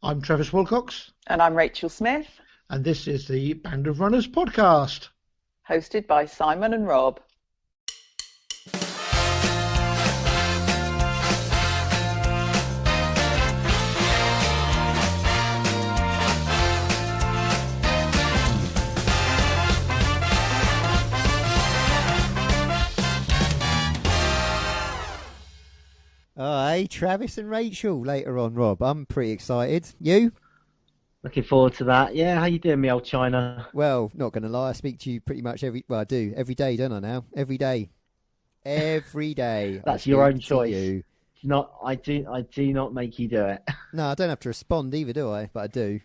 I'm Traviss Willcox, And I'm Rachael Smith, and this is the Band of Runners podcast. hosted by Simon and Rob. Hey, Travis and Rachael later on, Rob. I'm pretty excited. You? Looking forward to that. Yeah, how you doing, me old China? Well, not going to lie, I speak to you pretty much I do every day, don't I now? Every day. Every day. That's your own to choice. You. I do not make you do it. No, I don't have to respond either, do I? But I do.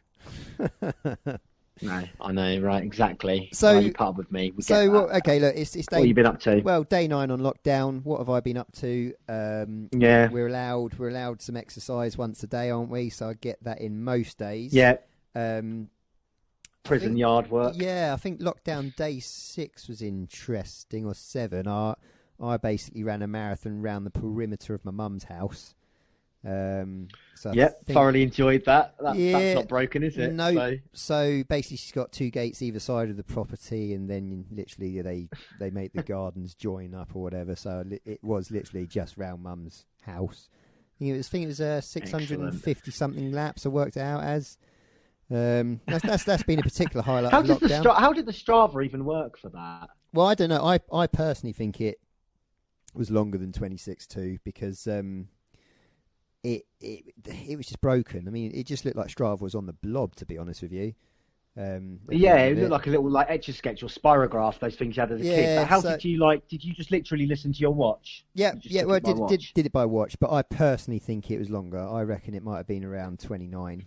No, I know, right, exactly. So you part with me. Okay, look, it's day. What have you been up to? Well, day 9 on lockdown. What have I been up to? Yeah, we're allowed some exercise once a day, aren't we? So I get that in most days. Yeah. Prison yard work. Yeah, I think lockdown day 6 was interesting, or 7. I basically ran a marathon around the perimeter of my mum's house. Thoroughly enjoyed that. That's not broken, is it? No. So basically, she's got 2 gates either side of the property, and then literally they make the gardens join up or whatever. So it was literally just round mum's house. I think it was 650 something laps. I worked it out as. That's been a particular highlight. How of did lockdown. How did the Strava even work for that? Well, I don't know. I personally think it was longer than 26.2 because it was just broken. I mean, it just looked like Strava was on the blob, to be honest with you. It looked like a little etch a sketch or spirograph. Those things you had as a kid. But how did you Did you just literally listen to your watch? Yeah. Well, I did it by watch, but I personally think it was longer. I reckon it might have been around 29.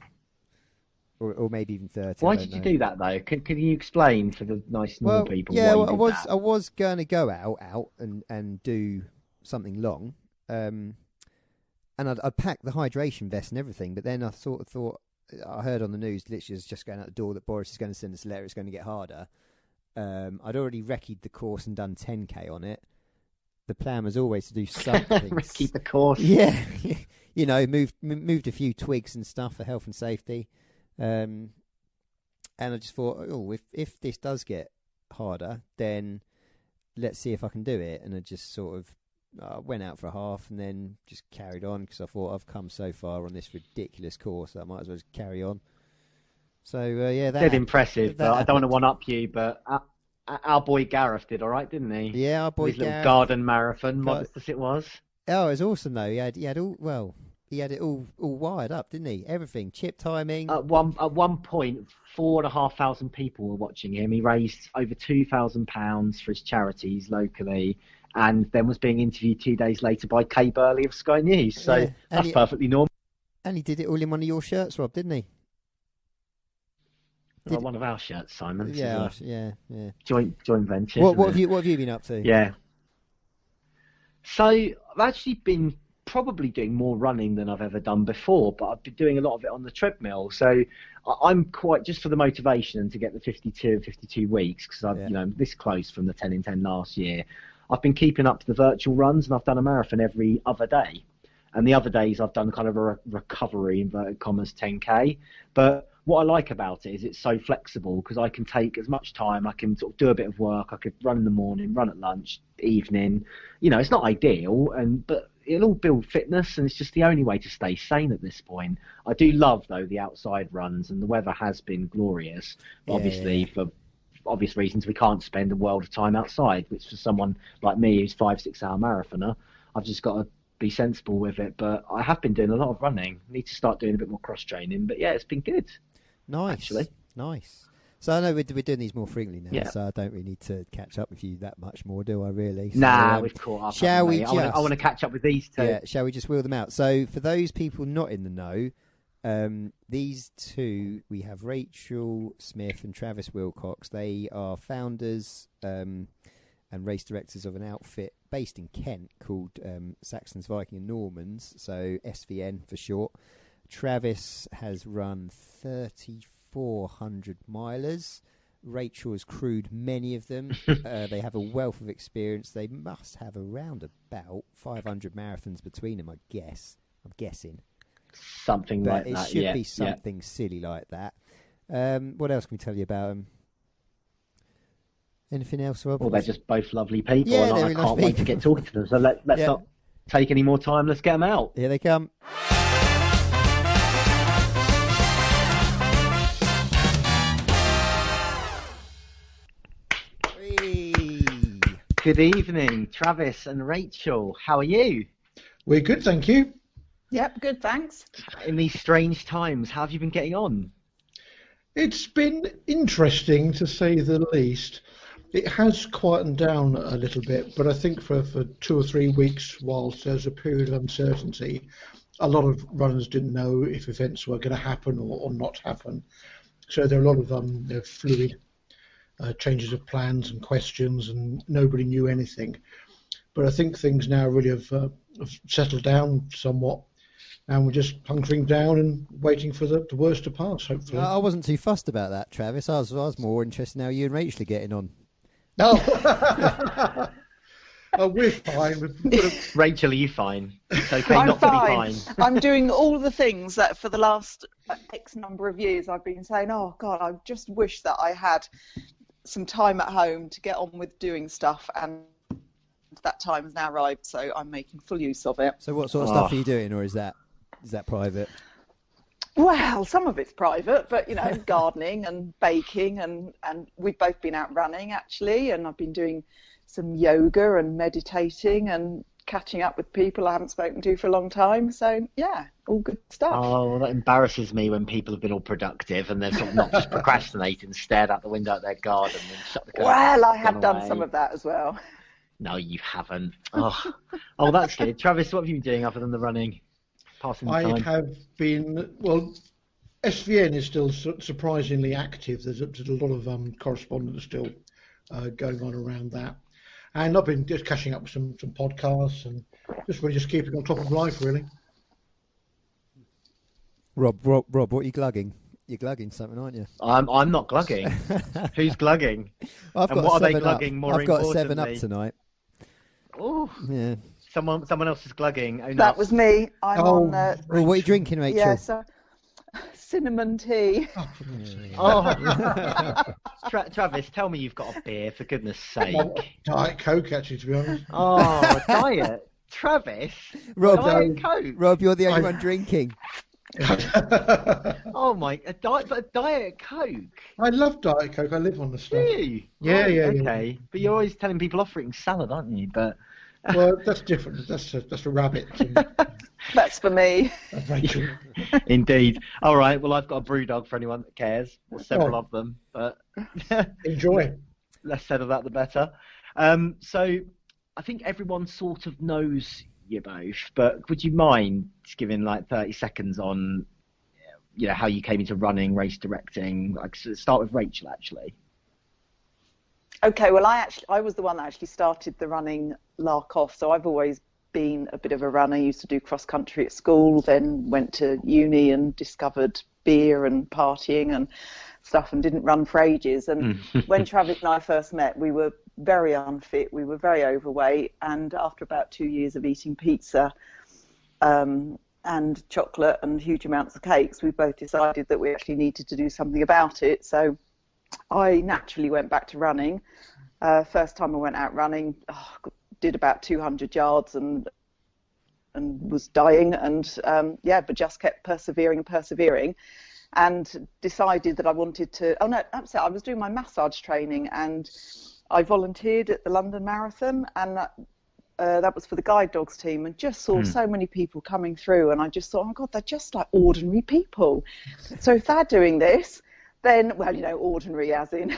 Or maybe even 30. Why did you do that though? Can you explain for the nice normal people? Yeah, why you did I was going to go out and do something long, and I'd packed the hydration vest and everything. But then I sort of thought, I heard on the news, literally was just going out the door, that Boris is going to send us a letter. It's going to get harder. I'd already recce'd the course and done 10k on it. The plan was always to do something. Keep the course. Yeah, moved a few twigs and stuff for health and safety. And I just thought, if this does get harder, then let's see if I can do it. And I just sort of went out for a half and then just carried on because I thought I've come so far on this ridiculous course that I might as well just carry on. So that's impressive. But I don't want to one up you, but our boy Gareth did all right, didn't he? Yeah, our boy His Gareth. Little garden marathon, modest as it was. Oh, it was awesome though. He had it all wired up, didn't he? Everything, chip timing. At one point, 4,500 people were watching him. He raised over £2,000 for his charities locally, and then was being interviewed 2 days later by Kay Burley of Sky News. So that's perfectly normal. And he did it all in one of your shirts, Rob, didn't he? One of our shirts, Simon. Yeah. Joint venture. What have you been up to? Yeah. So I've actually been probably doing more running than I've ever done before, but I've been doing a lot of it on the treadmill. So I'm quite, just for the motivation and to get the 52 weeks, because I'm this close from the 10 in 10 last year. I've been keeping up to the virtual runs, and I've done a marathon every other day. And the other days I've done kind of a recovery, inverted commas, 10k. But what I like about it is it's so flexible because I can take as much time. I can sort of do a bit of work. I could run in the morning, run at lunch, evening. It's not ideal, but it'll all build fitness, and it's just the only way to stay sane at this point. I do love, though, the outside runs, and the weather has been glorious. But obviously, for obvious reasons, we can't spend a world of time outside, which for someone like me who's 5-6 hour marathoner, I've just got to be sensible with it. But I have been doing a lot of running. Need to start doing a bit more cross training. But yeah, it's been good. Nice, actually. Nice. So I know we're doing these more frequently now, so I don't really need to catch up with you that much more, do I really? So, we've caught up. Shall we? I want to catch up with these two. Yeah, shall we just wheel them out? So for those people not in the know, these two, we have Rachael Smith and Traviss Willcox. They are founders and race directors of an outfit based in Kent called Saxons, Viking and Normans, so SVN for short. Traviss has run 3,400 milers. Rachael has crewed many of them. They have a wealth of experience. They must have around about 500 marathons between them, I'm guessing. something but like it that. should Yeah, be something silly like that. What else can we tell you about them? Anything else, Rob? Well, they're just both lovely people, Yeah, and they're I really nice can't wait to people. get talking to them. So let's Yeah. not take any more time. Let's get them out. Here they come. Whee! Good evening, Travis and Rachel. How are you? We're good, thank you. Yep, good, thanks. In these strange times, how have you been getting on? It's been interesting to say the least. It has quietened down a little bit, but I think for 2 or 3 weeks, whilst there's a period of uncertainty, a lot of runners didn't know if events were going to happen or not happen. So there are a lot of fluid changes of plans and questions, and nobody knew anything. But I think things now really have settled down somewhat, and we're just hunkering down and waiting for the worst to pass, hopefully. I wasn't too fussed about that, Travis. I was more interested in how you and Rachel are getting on. Oh, oh, we're fine. Rachel, are you fine? It's okay I'm not fine. to be fine. I'm doing all the things that for the last X number of years I've been saying, oh God, I just wish that I had some time at home to get on with doing stuff, and that time has now arrived, so I'm making full use of it. So what sort of stuff are you doing, or is that private? Well, some of it's private, but gardening and baking, and we've both been out running actually, and I've been doing some yoga and meditating and catching up with people I haven't spoken to for a long time. So yeah, all good stuff. Oh, that embarrasses me when people have been all productive and they're sort of not just procrastinating, stared out the window at their garden and shut the curtain. Well, I have gone done away. some of that as well. No, you haven't. Oh, that's good. Travis, what have you been doing other than the running? Passing the I time. have been, well, SVN is still surprisingly active. There's a lot of correspondence still going on around that. And I've been just catching up with some podcasts and just keeping on top of life, really. Rob, what are you glugging? You're glugging something, aren't you? I'm not glugging. Who's glugging? I've And got what are they 7 Up. glugging more I've got a importantly? 7 Up tonight. Oh, Yeah. someone else is glugging. Oh, no. That was me. I'm on. Well, what are you drinking, Rachel? Yeah, so cinnamon tea. Oh. Travis, tell me you've got a beer, for goodness sake. Diet Coke, actually, to be honest. Oh, diet. Travis, Rob, Diet Coke. Rob, you're the only one drinking. Oh my, a Diet Coke. I love Diet Coke. I live on the Do stuff. you? Yeah, Right, yeah, okay. yeah. But you're always telling people off for eating salad, aren't you? But Well, that's different. That's a rabbit. That's for me. Rachel. indeed. All right. Well, I've got a brew dog for anyone that cares, or several Oh. of them. But Enjoy. less said of that, the better. So I think everyone sort of knows you both, but would you mind just giving like 30 seconds on, how you came into running, race directing? Like, so start with Rachel, actually. Okay, well, I was the one that actually started the running lark off, so I've always been a bit of a runner. I used to do cross country at school, then went to uni and discovered beer and partying and stuff, and didn't run for ages. And when Travis and I first met, we were very unfit, we were very overweight, and after about 2 years of eating pizza and chocolate and huge amounts of cakes, we both decided that we actually needed to do something about it. So I naturally went back to running. First time I went out running, did about 200 yards and was dying, and but just kept persevering, and decided that I wanted to. Oh no, I was doing my massage training, and I volunteered at the London Marathon, and that was for the guide dogs team, and just saw so many people coming through, and I just thought, oh God, they're just like ordinary people. So if they're doing this, then, well, ordinary as in,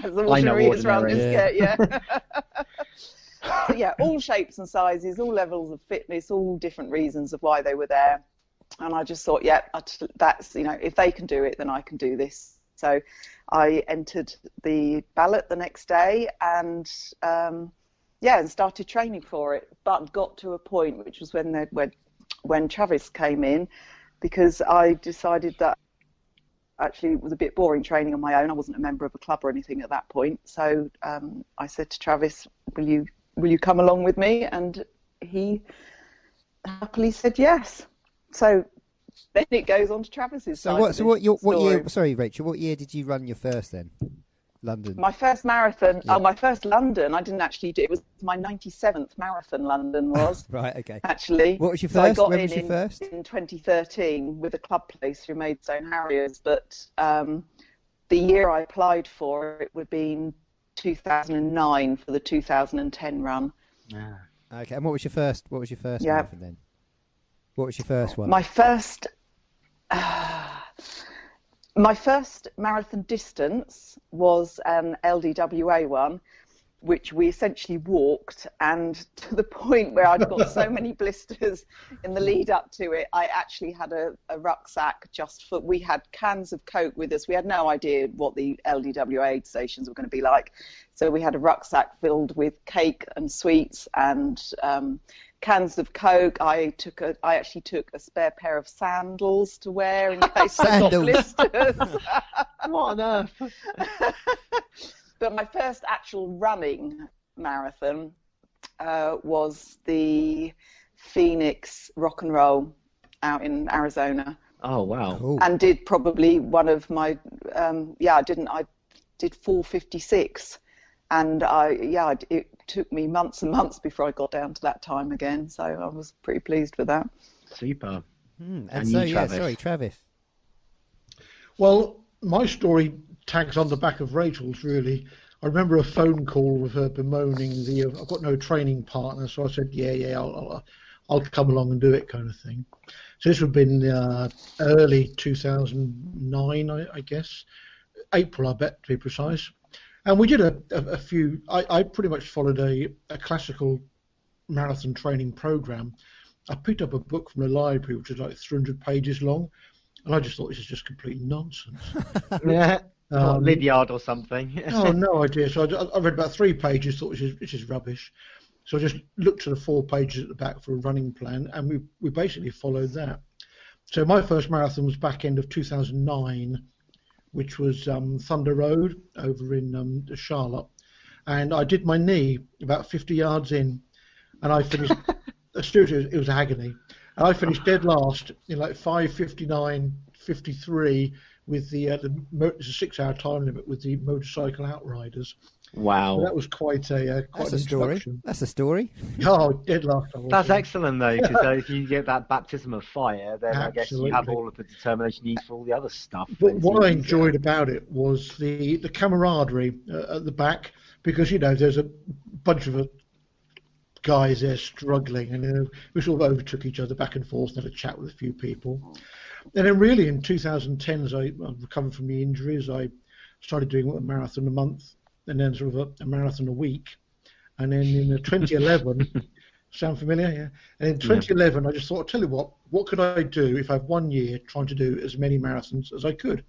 as ordinary as runners get, yeah. So, yeah, all shapes and sizes, all levels of fitness, all different reasons of why they were there. And I just thought, that's, if they can do it, then I can do this. So I entered the ballot the next day and, and started training for it, but got to a point, which was when Travis came in, because I decided that actually it was a bit boring training on my own. I wasn't a member of a club or anything at that point. So I said to Travis, will you come along with me? And he happily said yes. So then it goes on to Travis's side. What year? Sorry, Rachel. What year did you run your first then? London. My first marathon. Yeah. Oh, my first London. I didn't actually do. It was my 97th marathon. London was. Right. Okay. Actually. What was your So first? I got When was your first? in 2013 with a club place through Maidstone Harriers, but the year I applied for it would have been 2009 for the 2010 run. Yeah. Okay. And what was your first? Marathon then? What was your first one? My first marathon distance was an LDWA one, which we essentially walked, and to the point where I'd got so many blisters in the lead up to it, I actually had a rucksack we had cans of Coke with us. We had no idea what the LDWA aid stations were going to be like. So we had a rucksack filled with cake and sweets and cans of Coke. I actually took a spare pair of sandals to wear in case I got blisters. What on earth? But my first actual running marathon was the Phoenix Rock and Roll out in Arizona. Oh wow! Cool. And did probably one of my I did 4:56, and it took me months and months before I got down to that time again. So I was pretty pleased with that. Super. And so sorry, Travis. Well, my story tags on the back of Rachel's, really. I remember a phone call with her bemoaning I've got no training partner, so I said, I'll come along and do it, kind of thing. So this would have been early 2009, I guess, April, I bet, to be precise. And we did a few. I pretty much followed a classical marathon training program. I picked up a book from the library, which was like 300 pages long, and I just thought this is just complete nonsense. Yeah. Lydiard or something. Oh, no idea. So I read about 3 pages, thought this is rubbish. So I just looked at the 4 pages at the back for a running plan, and we basically followed that. So my first marathon was back end of 2009, which was Thunder Road over in Charlotte. And I did my knee about 50 yards in, and I finished, it was agony. And I finished dead last in like 5:59:53 with it's a 6-hour time limit with the motorcycle outriders. Wow. So that was quite an story. That's a story. Oh, dead last. That's excellent though, because if you get that baptism of fire, then Absolutely. I guess you have all of the determination you need for all the other stuff. But what I enjoyed about it was the camaraderie at the back, because there's a bunch of guys there struggling, and we sort of overtook each other back and forth and had a chat with a few people. And then really in 2010, as I recovered from the injuries, I started doing a marathon a month, and then sort of a marathon a week. And then in 2011, sound familiar? Yeah. And in 2011, I just thought, I'll tell you what could I do if I have 1 year trying to do as many marathons as I could,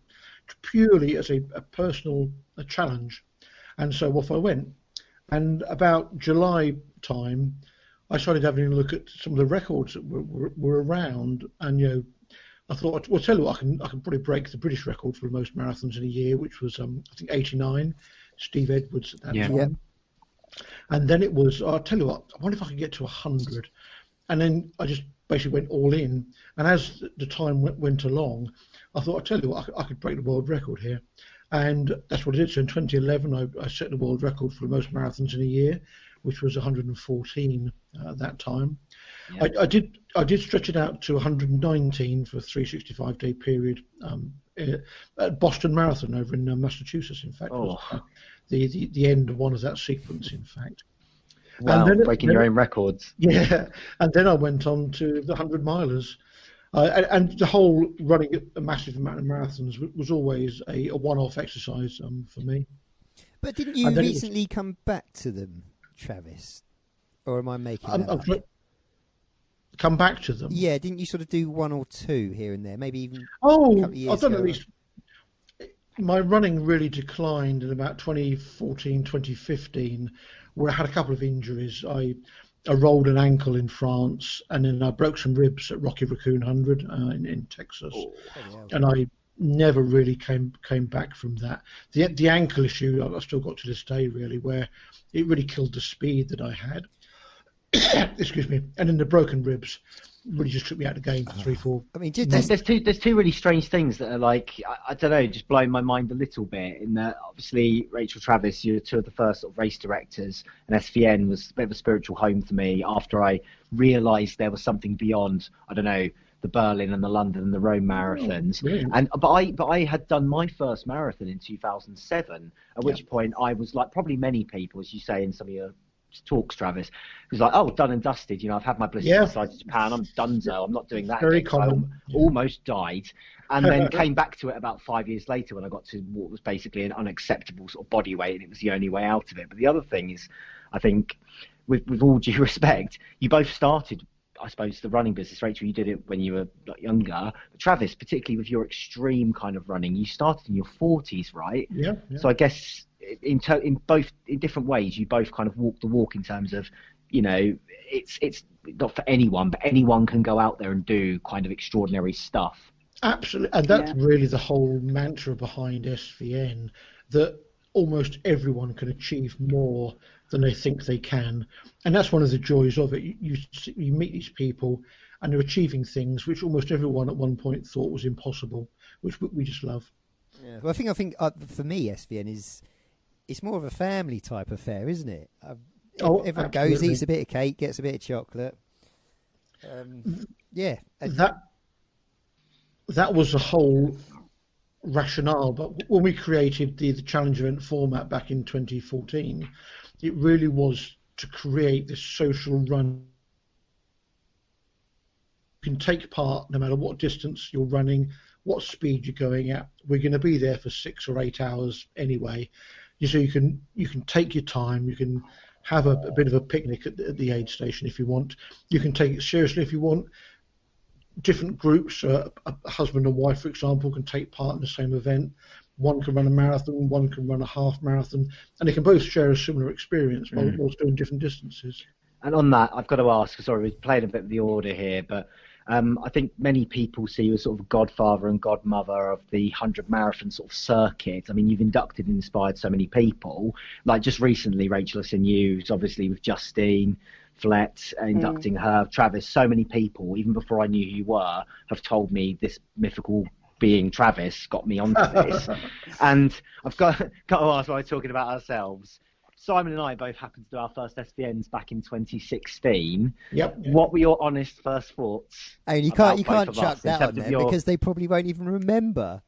purely as a personal challenge. And so off I went. And about July time, I started having a look at some of the records that were around, and I thought, well, tell you what, I can probably break the British record for the most marathons in a year, which was I think 89, Steve Edwards at that time. Yeah. And then it was, I'll tell you what, I wonder if I could get to 100. And then I just basically went all in. And as the time went along, I thought, I'll tell you what, I could break the world record here. And that's what I did. So in 2011, I set the world record for the most marathons in a year, which was 114 at that time. Yeah. I did stretch it out to 119 for a 365-day period at Boston Marathon over in Massachusetts, in fact. Oh. Was, the end of one of that sequence, in fact. Wow, breaking your own records. Yeah, and then I went on to the 100-milers. And the whole running a massive amount of marathons was always a one-off exercise for me. But didn't you recently come back to them, Travis? Or am I making that up? Come back to them? Yeah, didn't you sort of do 1 or 2 here and there? Maybe even a couple of years ago. At least. My running really declined in about 2014, 2015, where I had a couple of injuries. I rolled an ankle in France, and then I broke some ribs at Rocky Raccoon 100 in Texas. Oh, and I never really came back from that. The ankle issue I've still got to this day, really, where it really killed the speed that I had. excuse me, and then the broken ribs really just took me out of the game for 3-4. I mean, There's two really strange things that are like, I don't know, just blowing my mind a little bit. In that, obviously, Rachael, Traviss, you're two of the first sort of race directors, and SVN was a bit of a spiritual home for me after I realised there was something beyond, I don't know, the Berlin and the London and the Rome marathons. But I had done my first marathon in 2007, at which point I was like probably many people, as you say in some of your talks, Travis, it was like, oh, done and dusted, you know, I've had my blisters side to Japan, I'm donezo, I'm not doing that Very again. So common. I almost died, and then came back to it about 5 years later when I got to what was basically an unacceptable sort of body weight, and it was the only way out of it. But the other thing is, I think, with all due respect, you both started, I suppose, the running business. Rachel, you did it when you were younger. But Travis, particularly with your extreme kind of running, you started in your 40s, right? Yeah. So I guess in different ways, you both kind of walk the walk in terms of, you know, it's not for anyone, but anyone can go out there and do kind of extraordinary stuff. Absolutely, and that's really the whole mantra behind SVN, that almost everyone can achieve more than they think they can, and that's one of the joys of it. You meet these people, and they're achieving things which almost everyone at one point thought was impossible, which we just love. Yeah. Well, I think for me, SVN it's more of a family type affair, isn't it? Everyone goes, eats a bit of cake, gets a bit of chocolate. That was the whole rationale. But when we created the challenge event format back in 2014, it really was to create this social run. You can take part no matter what distance you're running, what speed you're going at. We're going to be there for 6 or 8 hours anyway. So you can take your time. You can have a bit of a picnic at the aid station if you want. You can take it seriously if you want. Different groups, a husband and wife, for example, can take part in the same event. One can run a marathon, one can run a half marathon, and they can both share a similar experience while doing different distances. And on that, I've got to ask, sorry, we're playing a bit of the order here, but I think many people see you as sort of godfather and godmother of the 100 marathon sort of circuit. I mean, you've inducted and inspired so many people. Like just recently, Rachel, I've seen you, obviously with Justine Flett, inducting her, Travis, so many people, even before I knew who you were, have told me this mythical being Travis got me onto this. And I've got to ask, while we're talking about ourselves, Simon and I both happened to do our first SVNs back in 2016. Yep. What were your honest first thoughts? And you can't chuck that on them because they probably won't even remember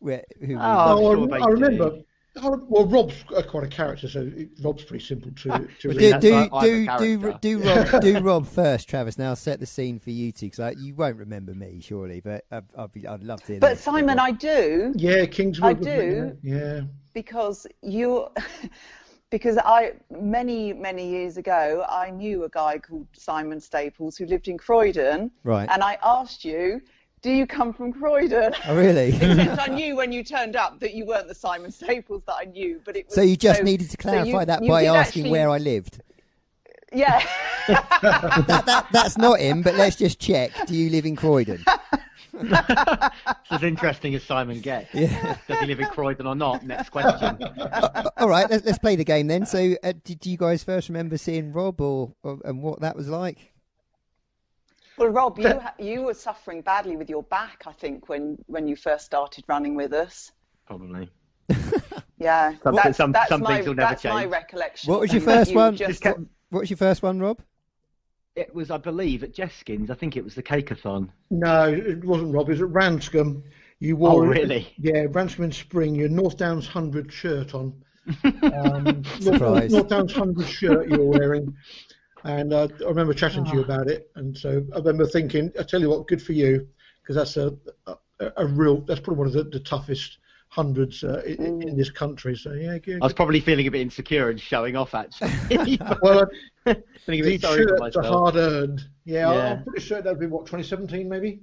who we were. I remember. Well, Rob's quite a character, so Rob's pretty simple to read. Do Rob first, Travis. Now set the scene for you two, because you won't remember me, surely, but I'd love to hear. But Simon, I do. Yeah, Kingswood. I do. Yeah. Because many years ago, I knew a guy called Simon Staples who lived in Croydon. Right. And I asked you, do you come from Croydon? Oh, really? Except I knew when you turned up that you weren't the Simon Staples that I knew. But it was, so you just needed to clarify that by asking where I lived. Yeah. That's not him, but let's just check. Do you live in Croydon? It's as interesting as Simon gets. Yeah. Does he live in Croydon or not? Next question. All right, let's play the game then. So did you guys first remember seeing Rob and what that was like? Well, Rob, you were suffering badly with your back, I think, when you first started running with us. Probably. Yeah, some things will never change. That's my recollection. What was your first one? What was your first one, Rob? It was, I believe, at Jeskins. I think it was the Cakeathon. No, it wasn't Rob. It was at Ranscombe. You wore really? Yeah, Ranscombe in spring. Your North Downs 100 shirt on. North Downs 100 shirt you were wearing. And I remember chatting to you about it, and so I remember thinking, I tell you what, good for you, because that's that's probably one of the toughest hundreds in this country. So yeah, good. I was probably feeling a bit insecure and showing off, actually. Well, these shirts are hard earned. Yeah, I'm pretty sure that would be 2017 maybe.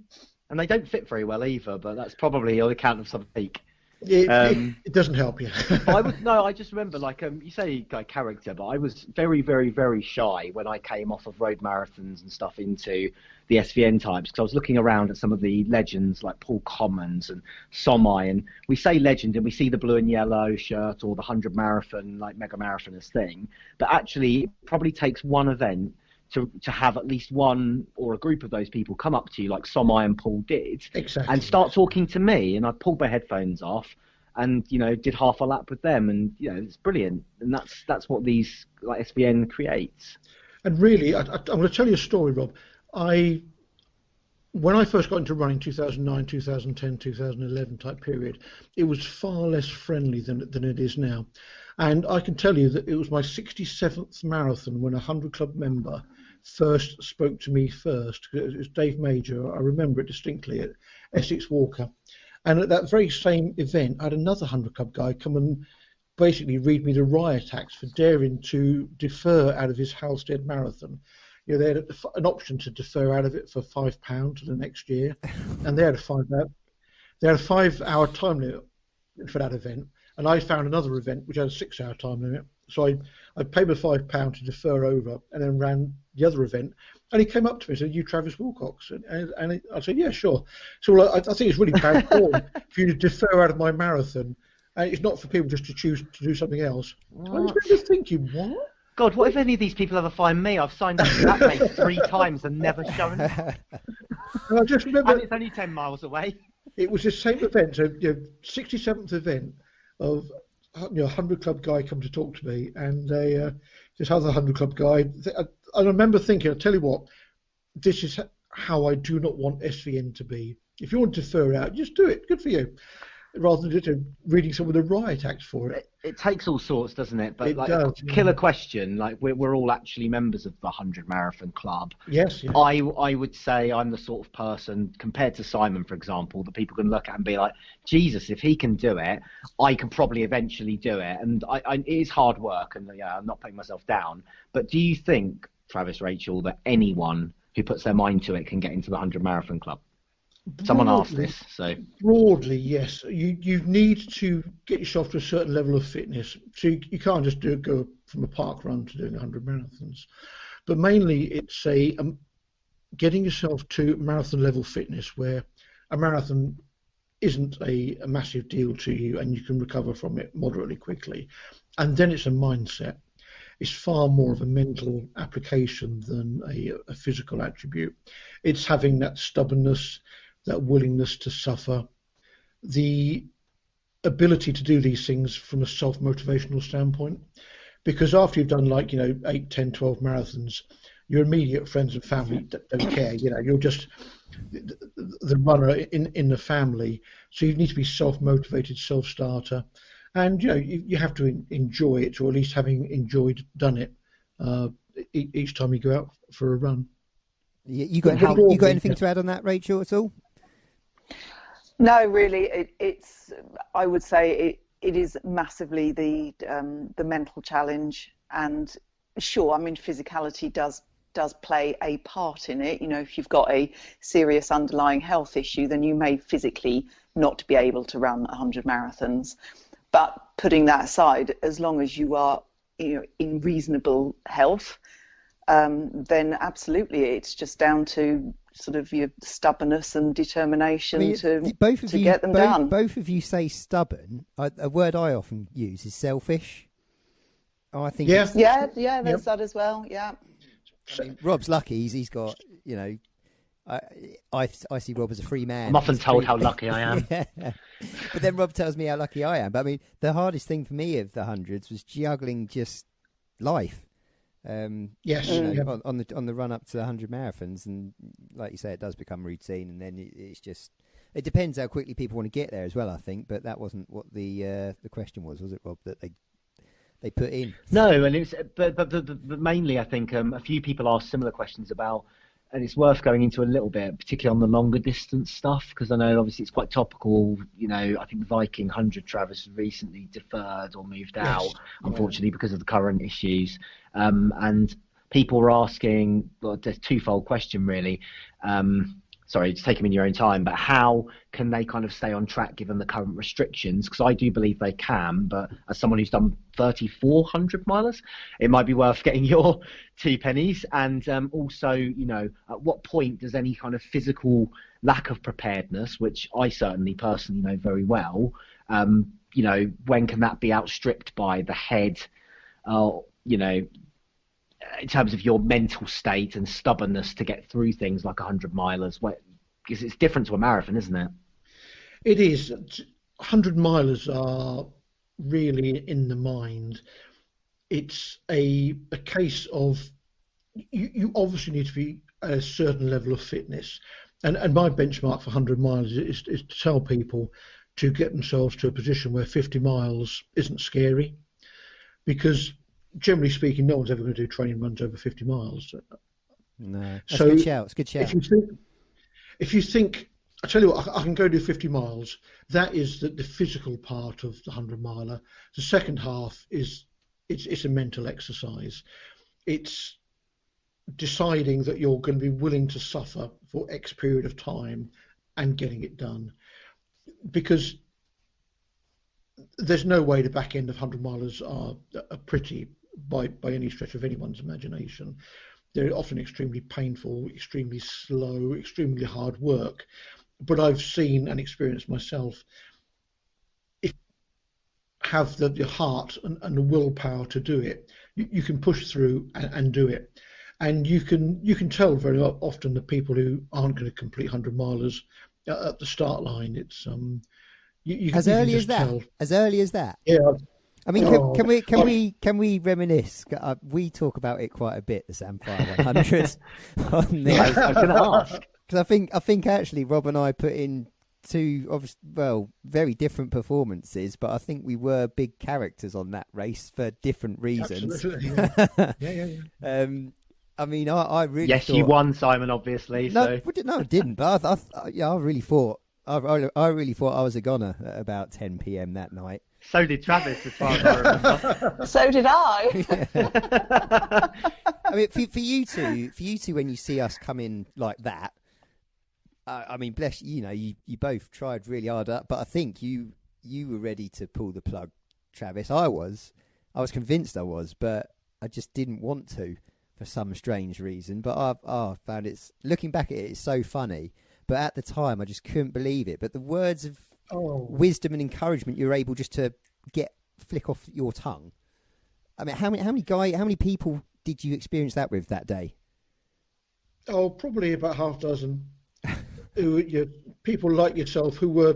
And they don't fit very well either, but that's probably on account of some peak. It doesn't help you. I just remember, you say character, but I was very, very, very shy when I came off of road marathons and stuff into the SVN types, because I was looking around at some of the legends like Paul Commons and Somai, and we say legend and we see the blue and yellow shirt or the 100 marathon, like mega marathoners thing, but actually it probably takes one event to have at least one or a group of those people come up to you like Somai and Paul did, Exactly. and start talking to me. And I pulled my headphones off and, did half a lap with them, and, it's brilliant. And that's what these like SVN creates. And really, I'm going to tell you a story, Rob. When I first got into running, 2009, 2010, 2011 type period, it was far less friendly than it is now. And I can tell you that it was my 67th marathon when a 100 Club member first spoke to me first. It was Dave Major. I remember it distinctly at Essex Walker. And at that very same event, I had another 100 Club guy come and basically read me the riot acts for daring to defer out of his Halstead marathon. They had an option to defer out of it for £5 to the next year, and they had to find out. They had a 5-hour time limit for that event, and I found another event which had a 6-hour time limit. So I paid the £5 to defer over, and then ran the other event. And he came up to me and said, "You Traviss Willcox?" And I said, "Yeah, sure." So I think it's really bad form for you to defer out of my marathon. And it's not for people just to choose to do something else. I was just thinking, what? God, what if any of these people ever find me? I've signed up for that race 3 times and never shown up. And I just remember, and it's only 10 miles away. It was the same event, so 67th event of 100 Club guy come to talk to me, and this other 100 Club guy. I remember thinking, I'll tell you what, this is how I do not want SVN to be. If you want to defer out, just do it. Good for you. Rather than just reading some of the riot acts for it. It takes all sorts, doesn't it? But it does, killer question, like we're all actually members of the 100 Marathon Club. Yes. Yeah. I would say I'm the sort of person, compared to Simon, for example, that people can look at and be like, Jesus, if he can do it, I can probably eventually do it. And it is hard work, and I'm not putting myself down. But do you think, Traviss, Rachel, that anyone who puts their mind to it can get into the 100 Marathon Club? Someone asked this, so broadly, yes. You need to get yourself to a certain level of fitness. So you can't just go from a park run to doing 100 marathons. But mainly, it's getting yourself to marathon level fitness, where a marathon isn't a massive deal to you, and you can recover from it moderately quickly. And then it's a mindset. It's far more of a mental application than a physical attribute. It's having that stubbornness, that willingness to suffer, the ability to do these things from a self-motivational standpoint. Because after you've done 8, 10, 12 marathons, your immediate friends and family don't care. You're just the runner in the family. So you need to be self-motivated, self-starter. And, you have to enjoy it, or at least having done it each time you go out for a run. You got anything to add on that, Rachel, at all? No, really, it's. I would say it is massively the mental challenge, and sure, I mean, physicality does play a part in it. If you've got a serious underlying health issue, then you may physically not be able to run 100 marathons. But putting that aside, as long as you are, in reasonable health, then absolutely, it's just down to sort of your stubbornness and determination to get them done. Both of you say stubborn. A word I often use is selfish. I think. There's that as well. Yeah. I mean, Rob's lucky. He's got. I see Rob as a free man. I'm often told how lucky I am. Yeah. But then Rob tells me how lucky I am. But I mean, the hardest thing for me of the hundreds was juggling just life. Yes. On the run up to the 100 marathons, and like you say, it does become routine, and then it depends how quickly people want to get there as well, I think. But that wasn't what the question was it, Rob? That they put in. No, and it's but mainly I think a few people asked similar questions about, and it's worth going into a little bit, particularly on the longer distance stuff, because I know obviously it's quite topical. I think the Viking 100 Traviss recently deferred or moved out, unfortunately, because of the current issues. And people were asking, well, there's a twofold question really. Sorry, just take them in your own time, but how can they kind of stay on track given the current restrictions? Because I do believe they can, but as someone who's done 3,400 milers, it might be worth getting your 2 pennies. And also, at what point does any kind of physical lack of preparedness, which I certainly personally know very well, when can that be outstripped by the head, in terms of your mental state and stubbornness to get through things like 100 milers, because it's different to a marathon, isn't it? It is. 100 milers are really in the mind. It's a case of you obviously need to be at a certain level of fitness. And my benchmark for 100 miles is to tell people to get themselves to a position where 50 miles isn't scary. Because generally speaking, no one's ever going to do training runs over 50 miles. No, that's so a good shout. It's a good shout. If you think, I tell you what, I can go do 50 miles. That is the physical part of the 100 miler. The second half is it's a mental exercise. It's deciding that you're going to be willing to suffer for X period of time and getting it done. Because there's no way the back end of 100 milers are pretty by any stretch of anyone's imagination. They're often extremely painful, extremely slow, extremely hard work. But I've seen and experienced myself, if you have the heart and the willpower to do it, you can push through and do it. And you can tell very often the people who aren't going to complete 100 milers at the start line. It's as early as that. As early as that. Yeah. I mean, can we reminisce? We talk about it quite a bit, the Samphire 100. On the, I was going to ask because I think actually Rob and I put in two, very different performances, but I think we were big characters on that race for different reasons. Absolutely. Yeah. I mean, I really yes, thought... you won, Simon. Obviously, no, I didn't. But I really thought I really thought I was a goner at about 10 p.m. that night. So did Travis, as far as I remember. So did I. I mean, for you two, when you see us come in like that, I mean, bless you, you both tried really hard, but I think you were ready to pull the plug, Travis. I was convinced I was, but I just didn't want to for some strange reason. But I found looking back at it, it's so funny. But at the time, I just couldn't believe it. But the words of wisdom and encouragement you're able just to flick off your tongue. I mean, how many people did you experience that with that day? Oh, probably about half dozen. People like yourself who were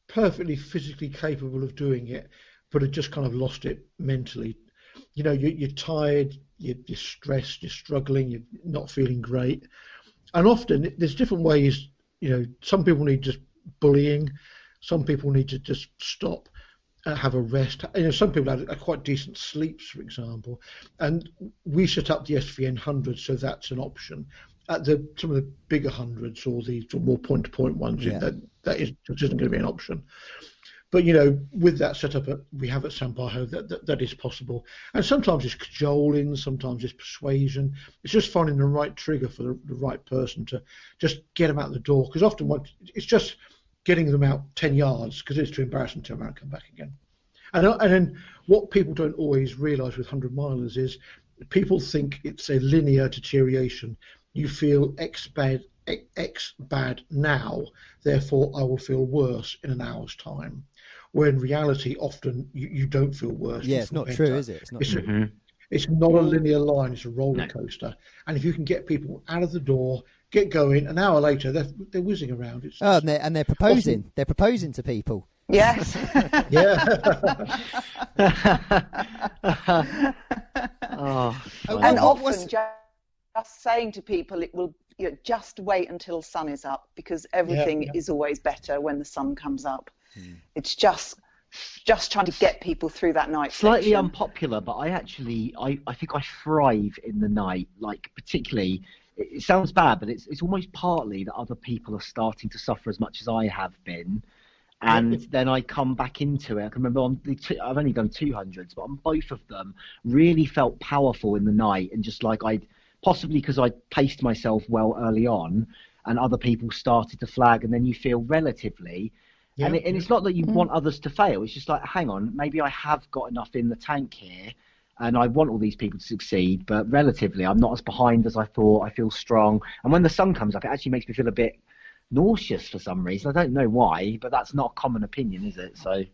perfectly physically capable of doing it, but had just kind of lost it mentally. You're tired, you're stressed, you're struggling, you're not feeling great. And often there's different ways, some people need just bullying, some people need to just stop, have a rest. Some people had quite decent sleeps, for example. And we set up the SVN 100, so that's an option. At some of the bigger hundreds or the more point-to-point ones, that isn't going to be an option. But with that setup we have at Samphire, that is possible. And sometimes it's cajoling, sometimes it's persuasion. It's just finding the right trigger for the right person to just get them out the door. Because often it's just getting them out 10 yards because it's too embarrassing to turn around and come back again. And then what people don't always realise with 100 milers is people think it's a linear deterioration. You feel X bad now, therefore I will feel worse in an hour's time. Where in reality, often you don't feel worse. Yeah, it's not true, is it? It's not a linear line, it's a roller coaster. And if you can get people out of the door, get going, an hour later, they're whizzing around. And they're proposing. Often, they're proposing to people. Yes. Yeah. And often just saying to people, it will just wait until sun is up, because everything is always better when the sun comes up. It's just trying to get people through that night. Slightly unpopular, but I think I thrive in the night. Like, particularly, it sounds bad, but it's almost partly that other people are starting to suffer as much as I have been, and then I come back into it. I can remember I've only done 200s, but on both of them, really felt powerful in the night, and just like possibly because I paced myself well early on, and other people started to flag, and then you feel relatively. And it's not that you want others to fail. It's just like, hang on, maybe I have got enough in the tank here, and I want all these people to succeed, but relatively, I'm not as behind as I thought. I feel strong. And when the sun comes up, it actually makes me feel a bit nauseous for some reason. I don't know why, but that's not a common opinion, is it? So,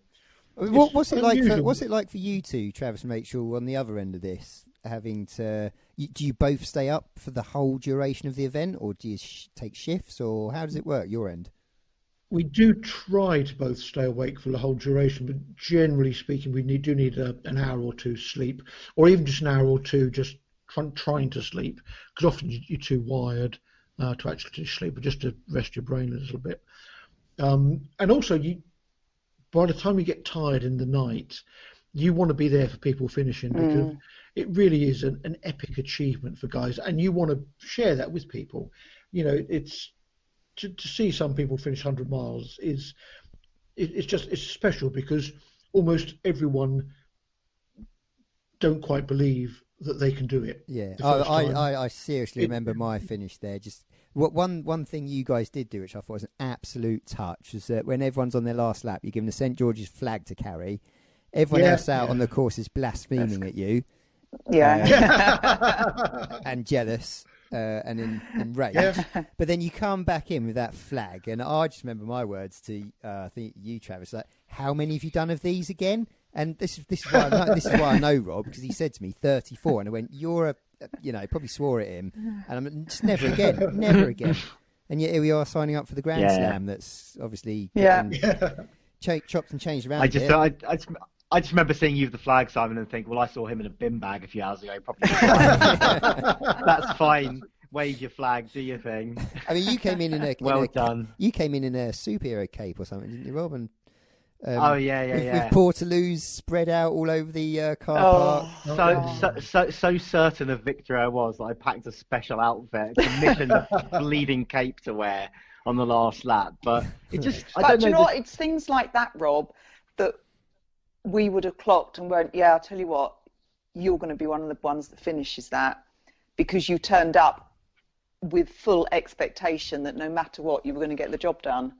what's it like for you two, Travis and Rachel, on the other end of this? having to. Do you both stay up for the whole duration of the event, or do you take shifts, or how does it work your end? We do try to both stay awake for the whole duration, but generally speaking, we do need an hour or two sleep, or even just an hour or two just trying to sleep, because often you're too wired to actually sleep, but just to rest your brain a little bit. And also, by the time you get tired in the night, you want to be there for people finishing, because it really is an epic achievement for guys, and you want to share that with people. You know, it's to see some people finish 100 miles it's special, because almost everyone don't quite believe that they can do it. Yeah, I seriously remember my finish there. Just one thing you guys did do, which I thought was an absolute touch, is that when everyone's on their last lap, you're given a St George's flag to carry. Everyone else out on the course is blaspheming at you. Yeah. And jealous and in rage. Yeah. But then you come back in with that flag, and I just remember my words to I think you, Travis, like, how many have you done of these again? And this is why I know Rob, because he said to me 34, and I went, you're a probably swore at him, and I'm just never again. And yet here we are signing up for the Grand Slam. That's obviously chopped and changed around. I just remember seeing you with the flag, Simon, and think, well, I saw him in a bin bag a few hours ago. Probably that's fine. Wave your flag, do your thing. I mean, you came in done. You came in a superhero cape or something, didn't you, Rob? And, with Portaloos spread out all over the car park. So certain of victory I was that I packed a special outfit, commissioned a bleeding cape to wear on the last lap. But it just, I don't know. But you know what? It's things like that, Rob, that we would have clocked and went, yeah, I'll tell you what, you're going to be one of the ones that finishes that, because you turned up with full expectation that no matter what, you were going to get the job done.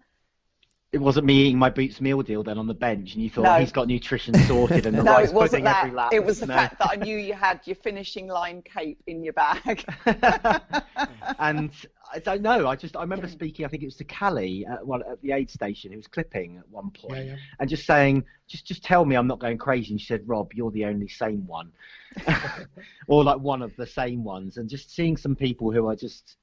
It wasn't me eating my Boots meal deal then on the bench, and you thought he's got nutrition sorted and the rice it wasn't pudding that. every lap. It was the fact that I knew you had your finishing line cape in your bag. And I don't know. I remember speaking. I think it was to Callie at the aid station. Who was clipping at one point, and just saying, "Just tell me I'm not going crazy." And she said, "Rob, you're the only sane one," or like one of the sane ones. And just seeing some people who are just,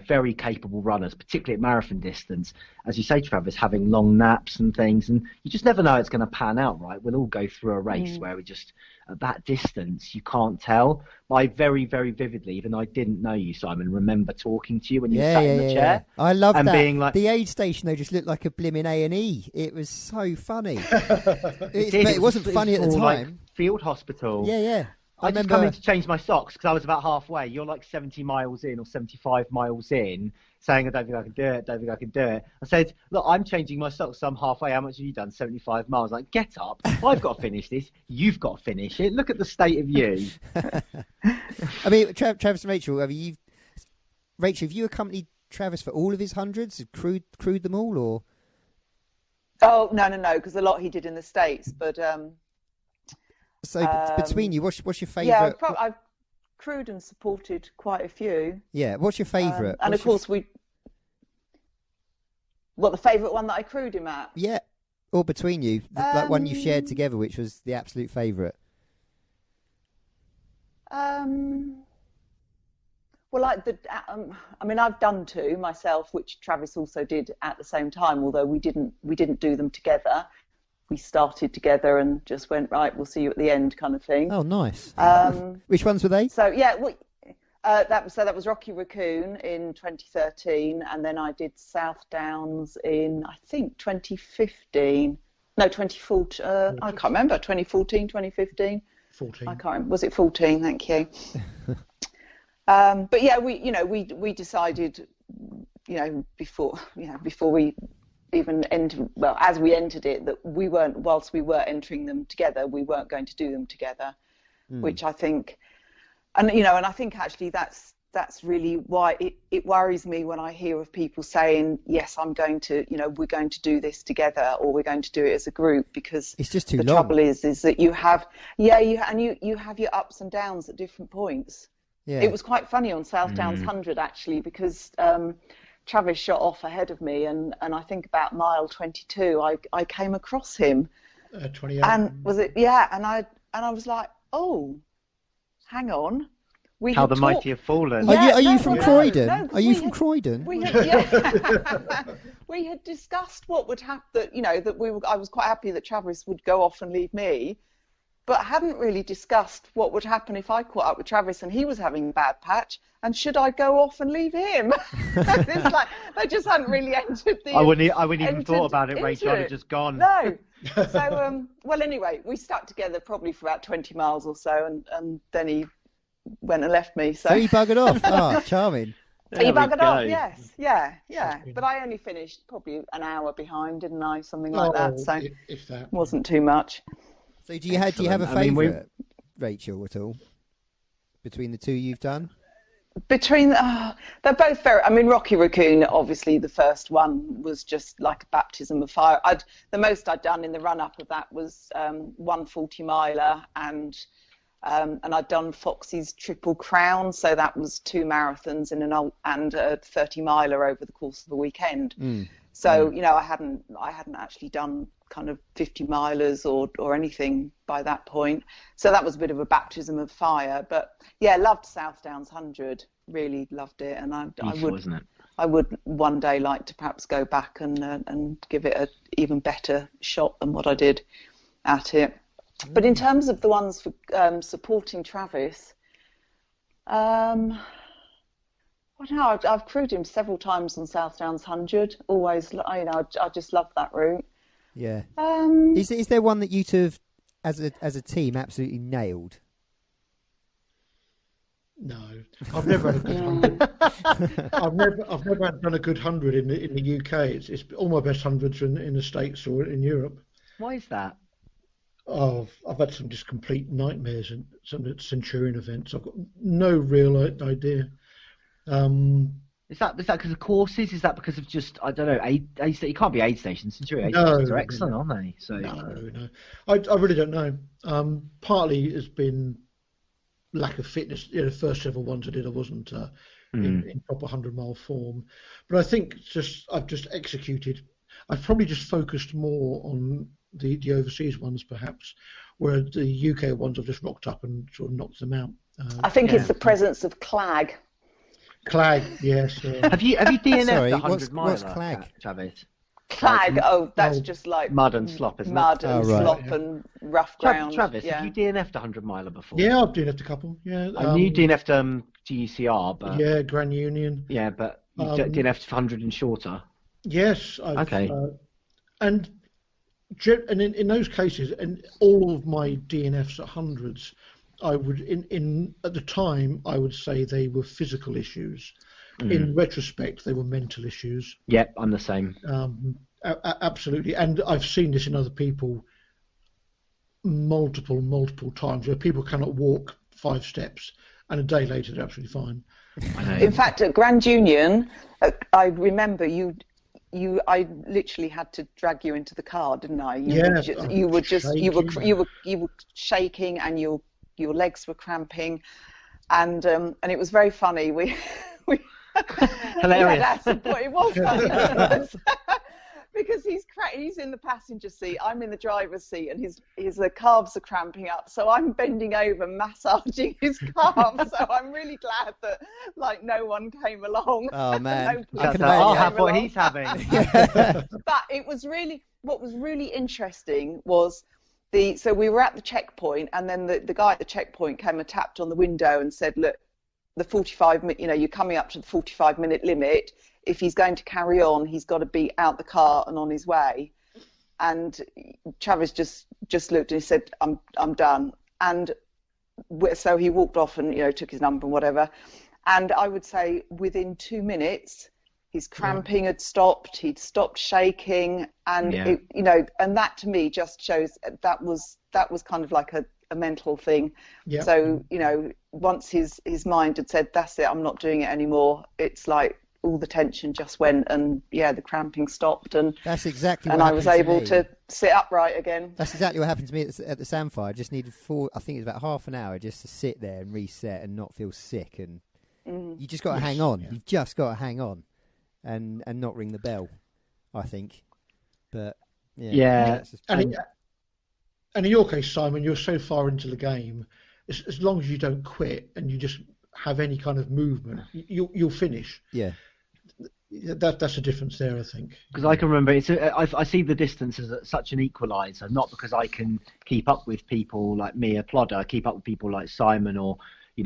very capable runners, particularly at marathon distance, as you say, Travis, having long naps and things, and you just never know it's going to pan out, right? We'll all go through a race where we just, at that distance, you can't tell. I very, very vividly, even though I didn't know you, Simon, remember talking to you when you sat in the chair. I love that. Being like, the aid station, though, just looked like a blimmin' A&E. It was so funny. It wasn't funny at the time. Like field hospital. Yeah. I just come in to change my socks because I was about halfway. You're like 70 miles in or 75 miles in, saying, I don't think I can do it. I said, look, I'm changing my socks, so I'm halfway. How much have you done? 75 miles. Like, get up. I've got to finish this. You've got to finish it. Look at the state of you. I mean, Travis and Rachel, have you accompanied Travis for all of his hundreds? Crewed them all, or? Oh, no, because a lot he did in the States, but... So between you, what's your favourite? Yeah, I've crewed and supported quite a few. Yeah, what's your favourite? And of course the favourite one that I crewed him at? Yeah, or between you, like one you shared together, which was the absolute favourite. Well, I've done two myself, which Travis also did at the same time, although we didn't do them together. We started together and just went, right, we'll see you at the end, kind of thing. Oh, nice. Which ones were they? So yeah, that was Rocky Raccoon in 2013, and then I did South Downs in, I think, 2015. No, 2014. I can't remember. 2014, 2015. 14. I can't remember. Was it 14? Thank you. But yeah, we decided, before we even as we entered it, that whilst we were entering them together, we weren't going to do them together, which I think, and I think actually that's really why it worries me when I hear of people saying, yes, we're going to do this together, or we're going to do it as a group, because it's just too long. Trouble is that you have your ups and downs at different points. Yeah. It was quite funny on South Downs 100 actually, because Travis shot off ahead of me, and I think about mile 22, I came across him. 28. And was it? Yeah, and I was like, oh, hang on. We How had the mighty have fallen. Are you no, from well, Croydon? no, 'cause Are you we from had- Croydon? We had, yeah, we had discussed what would happen. That I was quite happy that Traviss would go off and leave me, but hadn't really discussed what would happen if I caught up with Traviss and he was having a bad patch, and should I go off and leave him? It's like they just hadn't really entered the. I wouldn't even thought about it, Rachel. I'd have it. just gone. No. So well, anyway, we stuck together probably for about 20 miles or so, and then he went and left me. So he buggered off. Ah, charming. He There we buggered off, go. yes, yeah. But I only finished probably an hour behind, didn't I? Something like that. So if that. wasn't too much. So do you have a Excellent. I mean, favourite, Rachel, at all between the two you've done? Between they're both very. I mean, Rocky Raccoon, obviously, the first one was just like a baptism of fire. The most I'd done in the run up of that was 140 miler, and I'd done Foxy's Triple Crown, so that was 2 marathons and a 30 miler over the course of the weekend. So I hadn't actually done kind of 50 milers or anything by that point. So that was a bit of a baptism of fire. But yeah, loved South Downs 100. Really loved it, and I would one day like to perhaps go back and give it an even better shot than what I did at it. But in terms of the ones for supporting Traviss, well, no, I've crewed him several times on South Downs 100. Always, I just love that route. Yeah. Is there one that you two have, as a team, absolutely nailed? No, I've never had a good 100. I've never done a good 100 in the UK. It's all my best hundreds in the States or in Europe. Why is that? Oh, I've had some just complete nightmares and some Centurion events. I've got no real idea. Is that because of courses? Is that because of just, I don't know, aid you can't be aid stations. Centurion aid No, stations are excellent, aren't they? So no. I really don't know. Partly it's been lack of fitness. The first several ones I did, I wasn't in proper 100-mile form. But I think I've just executed. I've probably just focused more on the overseas ones, perhaps, where the UK ones I've just rocked up and sort of knocked them out. I think it's the presence of clag. Clag, yes. Have you DNF'd Sorry, 100 miler, what's clag? Traviss? Clag, that's just like mud and slop, isn't mud it? and slop and rough ground. Traviss, yeah. have you DNF'd 100 miler before? Yeah, I've DNF'd a couple. Yeah, I knew you DNF'd GECR, but yeah, Grand Union. Yeah, but you DNF'd 100 and shorter. Yes. Okay. And in those cases, and all of my DNFs at hundreds, I would at the time I would say they were physical issues. In retrospect, they were mental issues. Yep, I'm the same. Absolutely, and I've seen this in other people multiple times where people cannot walk 5 steps, and a day later they're absolutely fine. In fact, at Grand Union, I remember I literally had to drag you into the car, didn't I? You were shaking, and your legs were cramping, and it was very funny. We hilarious. It was funny because he's in the passenger seat, I'm in the driver's seat, and his calves are cramping up, so I'm bending over massaging his calves. So I'm really glad that no one came along. Oh man, I'll have what he's having. But what was really interesting was so we were at the checkpoint, and then the guy at the checkpoint came and tapped on the window and said, look, the 45-minute, you're coming up to the 45-minute limit. If he's going to carry on, he's got to be out the car and on his way. And Traviss just looked and he said, I'm done. And so he walked off and took his number and whatever. And I would say within 2 minutes, his cramping had stopped. He'd stopped shaking, and and that to me just shows that was kind of like a mental thing. Yeah. So once his mind had said, that's it, I'm not doing it anymore, it's like all the tension just went, and the cramping stopped, and that's exactly and what I was able to sit upright again. That's exactly what happened to me at the Sandfire. I just needed I think it was about half an hour just to sit there and reset and not feel sick, and you just got to hang on. You've just got to hang on and not ring the bell, I think. But and in your case, Simon, you're so far into the game as long as you don't quit and you just have any kind of movement, you'll finish. Yeah. That's a difference there, I think. Because I can remember, I see the distance as such an equaliser, not because I can keep up with people like me, a plodder, keep up with people like Simon or,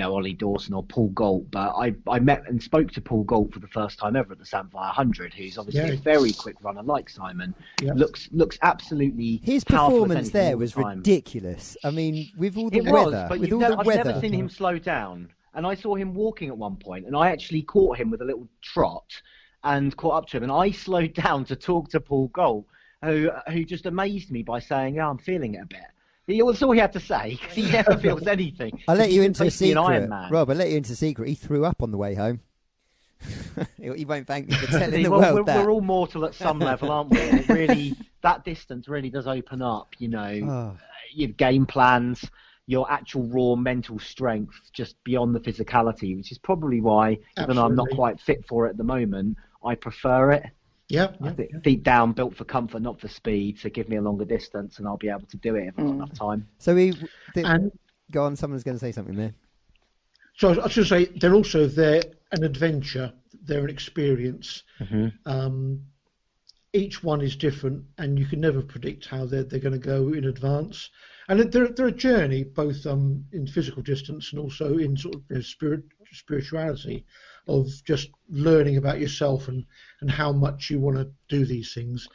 Ollie Dawson or Paul Galt. But I met and spoke to Paul Galt for the first time ever at the Samphire 100, who's obviously a very quick runner like Simon. Yeah. Looks absolutely his performance there was ridiculous. I mean, with all the weather, I've never seen him slow down. And I saw him walking at one point, and I actually caught him with a little trot and caught up to him, and I slowed down to talk to Paul Galt, who just amazed me by saying, "Yeah, I'm feeling it a bit." That's all he had to say, because he never feels anything. I'll let you into a secret, Rob. I'll let you into a secret. He threw up on the way home. He won't thank me for telling the world that. We're all mortal at some level, aren't we? And it really, that distance really does open up, your game plans, your actual raw mental strength, just beyond the physicality, which is probably why, even though I'm not quite fit for it at the moment, I prefer it. Yeah. I think deep down, built for comfort, not for speed. So give me a longer distance, and I'll be able to do it if I've got enough time. So go on. Someone's going to say something there. So I was going to say they're an adventure. They're an experience. Mm-hmm. Each one is different, and you can never predict how they're going to go in advance. And they're a journey, both in physical distance and also in sort of spirituality, of just learning about yourself and how much you want to do these things.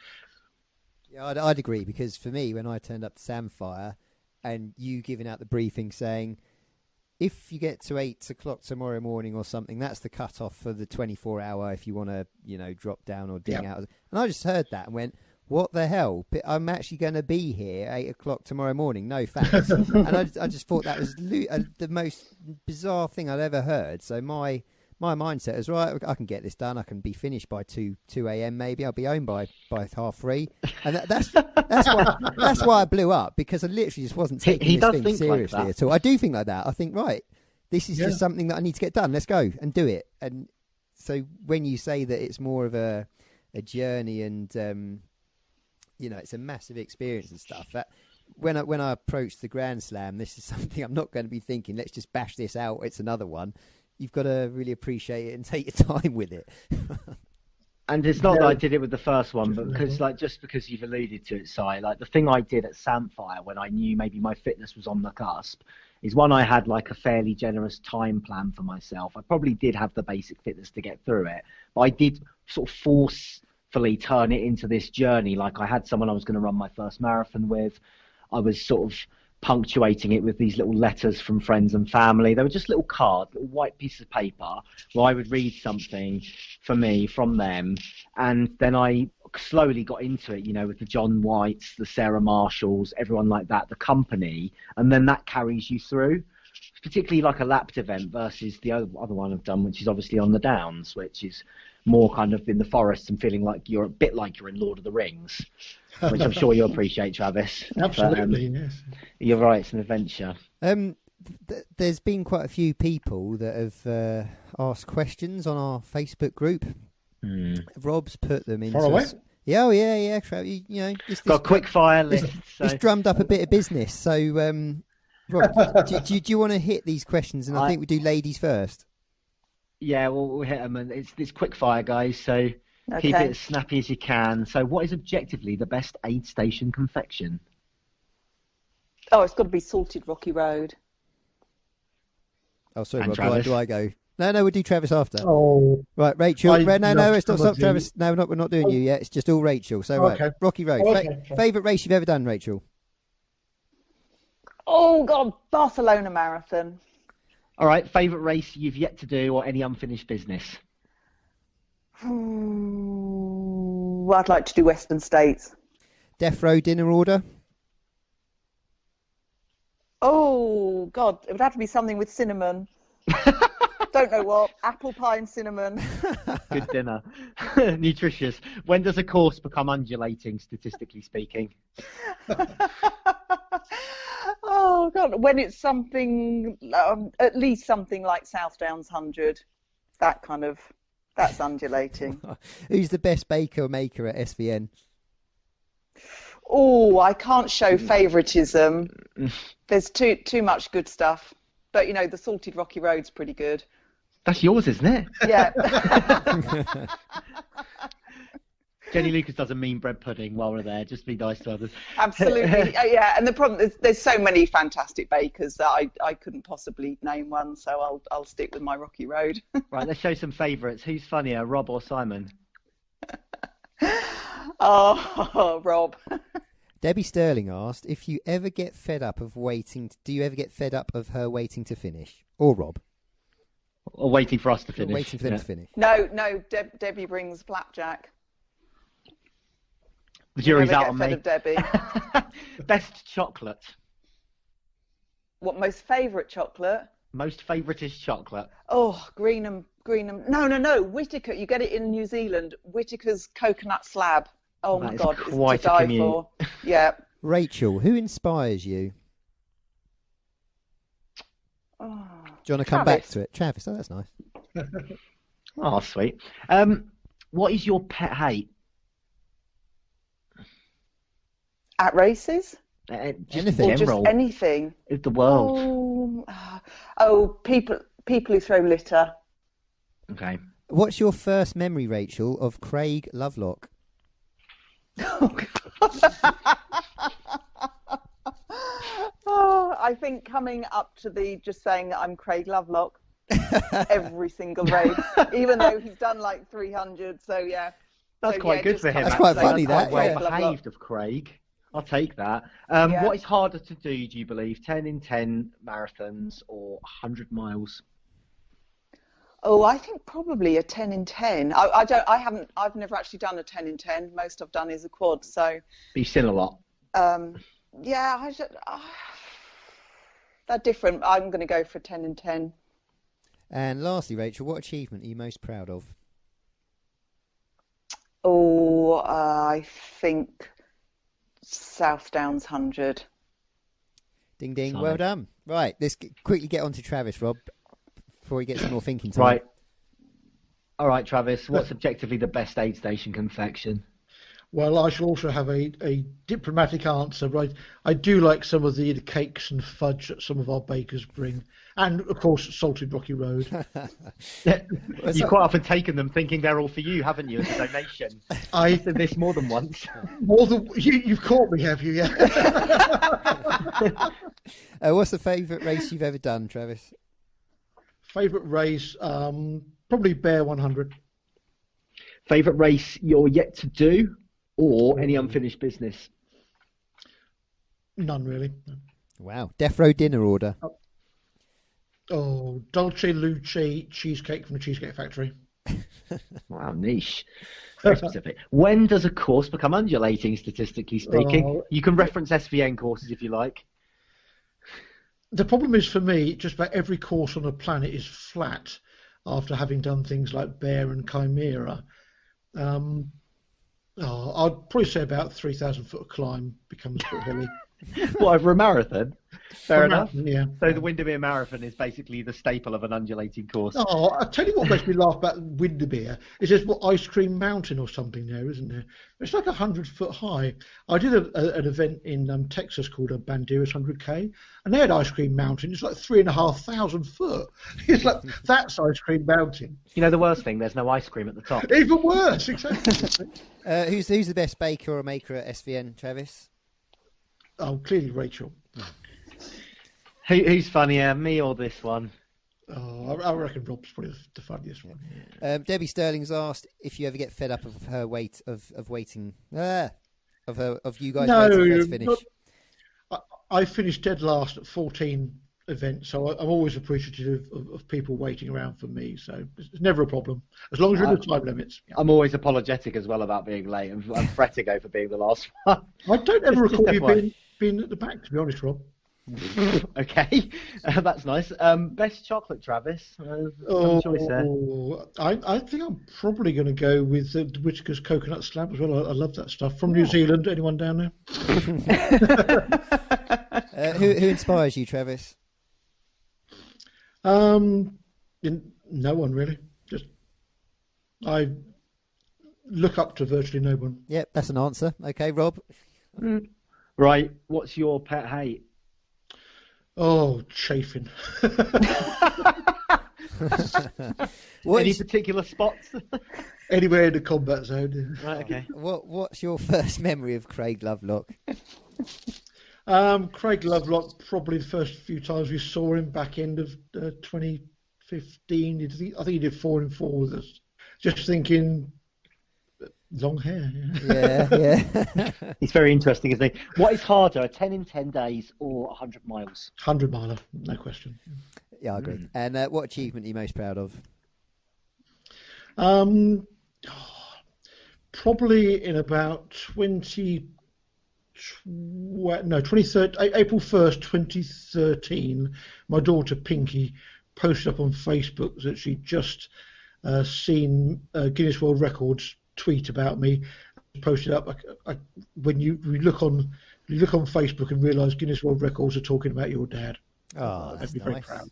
Yeah, I'd agree, because for me, when I turned up to Samphire and you giving out the briefing saying, if you get to 8 o'clock tomorrow morning or something, that's the cut-off for the 24-hour if you want to, drop down or ding out. And I just heard that and went, what the hell? I'm actually going to be here 8 o'clock tomorrow morning. No thanks. And I just thought that was the most bizarre thing I'd ever heard. So my mindset is, right, I can get this done. I can be finished by 2 a.m. maybe. I'll be home by 3:30. And that's why I blew up, because I literally just wasn't taking this thing seriously at all. I do think like that. I think, right, this is just something that I need to get done. Let's go and do it. And so when you say that it's more of a journey and it's a massive experience and stuff, that when I approach the Grand Slam, this is something I'm not going to be thinking, let's just bash this out, it's another one. You've got to really appreciate it and take your time with it. And it's not that I did it with the first one, but just because you've alluded to it, Si, like the thing I did at Samphire when I knew maybe my fitness was on the cusp is, one, I had like a fairly generous time plan for myself. I probably did have the basic fitness to get through it, but I did sort of forcefully turn it into this journey. Like I had someone I was going to run my first marathon with. I was sort of punctuating it with these little letters from friends and family. They were just little cards, little white pieces of paper where I would read something for me from them. And then I slowly got into it, with the John Whites, the Sarah Marshalls, everyone like that, the company. And then that carries you through, particularly like a lapped event versus the other one I've done, which is obviously on the Downs, which is more kind of in the forest and feeling like you're a bit like you're in Lord of the Rings, which I'm sure you'll appreciate, Travis. Absolutely, yes. You're right, it's an adventure. There's been quite a few people that have asked questions on our Facebook group. Rob's put them into... Far away? Yeah, It's got a quick fire list. It's drummed up a bit of business. So, Rob, do you want to hit these questions? And I think we do ladies first. Yeah, we'll hit them, and it's quick fire, guys. So keep it as snappy as you can. So, what is objectively the best aid station confection? Oh, it's got to be Salted Rocky Road. Oh, sorry, Rob. Do I go? No, we'll do Travis after. Oh, right, Rachel. Stop, Travis. No, we're not doing you yet. It's just all Rachel. So, right, Rocky Road. Favourite race you've ever done, Rachel? Oh God, Barcelona Marathon. All right, favourite race you've yet to do or any unfinished business? I'd like to do Western States. Death Row dinner order? Oh, God, it would have to be something with cinnamon. Don't know what. Apple pie and cinnamon. Good dinner. Nutritious. When does a course become undulating, statistically speaking? Oh God! When it's something, at least something like South Downs 100, that's undulating. Who's the best baker or maker at SVN? Oh, I can't show favouritism. There's too much good stuff. But, the salted rocky road's pretty good. That's yours, isn't it? Yeah. Jenny Lucas does a mean bread pudding while we're there. Just be nice to others. Absolutely. Yeah. And the problem is there's so many fantastic bakers that I couldn't possibly name one. So I'll stick with my rocky road. Right, let's show some favourites. Who's funnier, Rob or Simon? Oh, Rob. Debbie Sterling asked if you ever get fed up of waiting. Do you ever get fed up of her waiting to finish, or Rob? Or waiting for us to finish? Or waiting for them to finish. No. Debbie brings flapjack. The jury's out on me. Of Debbie. Best chocolate. What, most favourite chocolate? Most favouritish chocolate. Oh, Greenham. No. Whittaker. You get it in New Zealand. Whittaker's coconut slab. Oh my God, it's to die for. Yeah. Rachel, who inspires you? Oh, Do you want to come back to it? Travis, that's nice. Oh, sweet. What is your pet hate? At races? Anything. Or just anything? In the world. Oh, people who throw litter. Okay. What's your first memory, Rachel, of Craig Lovelock? Oh, I think coming up to just saying that I'm Craig Lovelock every single race, even though he's done like 300. So yeah, that's quite good for him. That's quite funny. That's quite well behaved of Craig. I'll take that. What is harder to do? Do you believe 10 in 10 marathons or 100 miles? Oh, I think probably a 10 in 10. I've never actually done a 10 in 10. Most I've done is a quad. So. But you've seen a lot. Yeah, they're different. I'm going to go for 10 in 10. And lastly, Rachel, what achievement are you most proud of? Oh, I think South Downs 100. Ding, ding. Sorry. Well done. Right, let's quickly get on to Travis, Rob, before he gets some more thinking time. Right. All right, Travis, what's objectively the best aid station confection? Well, I shall also have a diplomatic answer, right? I do like some of the cakes and fudge that some of our bakers bring. And, of course, salted rocky road. You've quite often taken them thinking they're all for you, haven't you, as a donation? I've said this more than once. More than you've caught me, have you? Yeah. What's the favourite race you've ever done, Travis? Favourite race? Probably Bear 100. Favourite race you're yet to do? Or any unfinished business? None, really. No. Wow. Death Row dinner order. Oh, Dolce Luce cheesecake from the Cheesecake Factory. Wow, niche. Very specific. When does a course become undulating, statistically speaking? You can reference SVN courses if you like. The problem is, for me, just about every course on the planet is flat after having done things like Bear and Chimera. I'd probably say about 3,000 foot climb becomes a bit hilly. What, over a marathon? Fair enough. Yeah. So the Windermere Marathon is basically the staple of an undulating course. Oh, I'll tell you what makes me laugh about Windermere is there's what Ice Cream Mountain or something there, isn't there? It's like 100 foot high. I did an event in Texas called a Banderas 100K, and they had Ice Cream Mountain. It's like 3,500 foot. It's like, that's Ice Cream Mountain. You know the worst thing? There's no ice cream at the top. Even worse, exactly. Who's the best baker or maker at SVN, Travis? Oh, clearly Rachel. Who's funnier, me or this one? Oh, I reckon Rob's probably the funniest one. Debbie Sterling's asked if you ever get fed up of her waiting of you guys waiting for her to finish. I finished dead last at 14 events, so I'm always appreciative of people waiting around for me. So it's never a problem as long as you're in the time limits. Yeah. I'm always apologetic as well about being late. I'm fretting over being the last one. I don't ever recall you being at the back, to be honest, Rob. Okay, that's nice. Best chocolate, Travis. Some choice there. I think I'm probably going to go with the Whittaker's coconut slab as well. I love that stuff. From New Zealand, anyone down there? Who inspires you, Travis? No one really. Just I look up to virtually no one. Yep, that's an answer. Okay, Rob. Right. What's your pet hate? Oh, chafing. Any particular spots? Anywhere in the combat zone. Right. Okay. What's your first memory of Craig Lovelock? Craig Lovelock, probably the first few times we saw him back end of 2015. I think he did 4 and 4 with us. Just thinking, long hair. Yeah. He's very interesting, isn't he? What is harder, a 10 in 10 days or 100 miles? 100 miler, no question. Yeah, I agree. And what achievement are you most proud of? Probably in about April 1st, 2013, my daughter Pinky posted up on Facebook that she'd just seen Guinness World Records tweet about me. Posted up. When you look on Facebook and realise Guinness World Records are talking about your dad. Oh, that's nice. Very proud.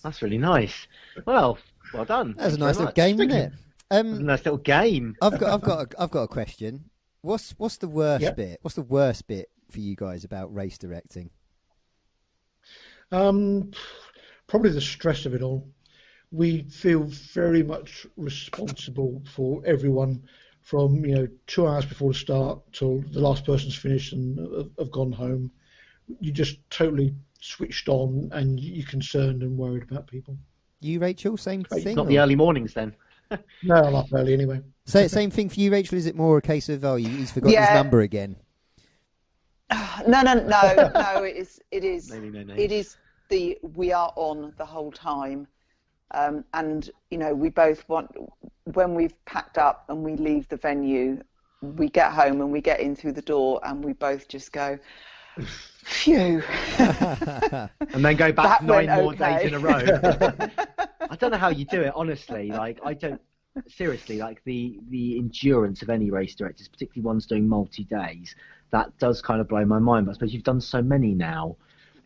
That's really nice. Well done. That's a nice little game, isn't it? That's a nice little game. I've got a question. What's the worst bit? What's the worst bit for you guys about race directing? Probably the stress of it all. We feel very much responsible for everyone from 2 hours before the start till the last person's finished and have gone home. You just totally switched on and you're concerned and worried about people. You, Rachel, same thing? Not the early mornings then. No, I'm up early anyway. So same thing for you, Rachel? Is it more a case of he's forgotten his number again? No. It is. Maybe no names. It is we are on the whole time, and we both want, when we've packed up and we leave the venue, we get home and we get in through the door and we both just go, phew. And then go back 9 more days in a row. I don't know how you do it, honestly. Seriously, the endurance of any race directors, particularly ones doing multi-days, that does kind of blow my mind. But I suppose you've done so many now.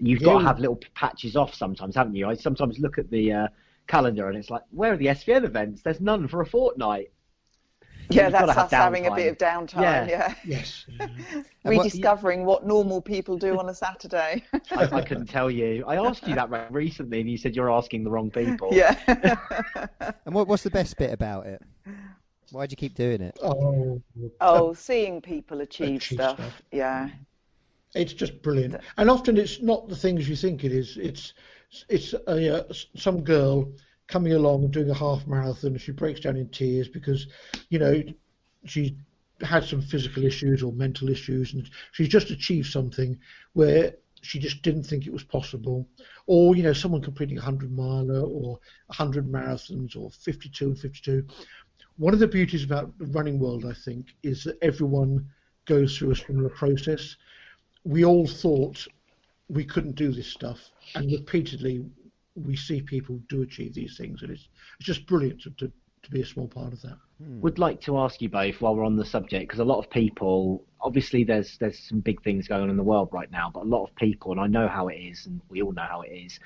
You've got to have little patches off sometimes, haven't you? I sometimes look at the calendar and it's like, where are the SVN events? There's none for a fortnight. Yeah, that's us having a bit of downtime. Yeah. Yes. Rediscovering what normal people do on a Saturday. I couldn't tell you. I asked you that recently, and you said you're asking the wrong people. Yeah. And what's the best bit about it? Why do you keep doing it? Seeing people achieve stuff. Yeah. It's just brilliant, and often it's not the things you think it is. It's some girl coming along and doing a half marathon. She breaks down in tears because she had some physical issues or mental issues, and she's just achieved something where she just didn't think it was possible. Or someone completing 100 miler or 100 marathons or 52 and 52. One of the beauties about the running world, I think, is that everyone goes through a similar process. We all thought we couldn't do this stuff, and repeatedly we see people do achieve these things, and it's just brilliant to be a small part of that. Would like to ask you both while we're on the subject, because a lot of people, obviously there's some big things going on in the world right now, but a lot of people, and I know how it is, and we all know how it is,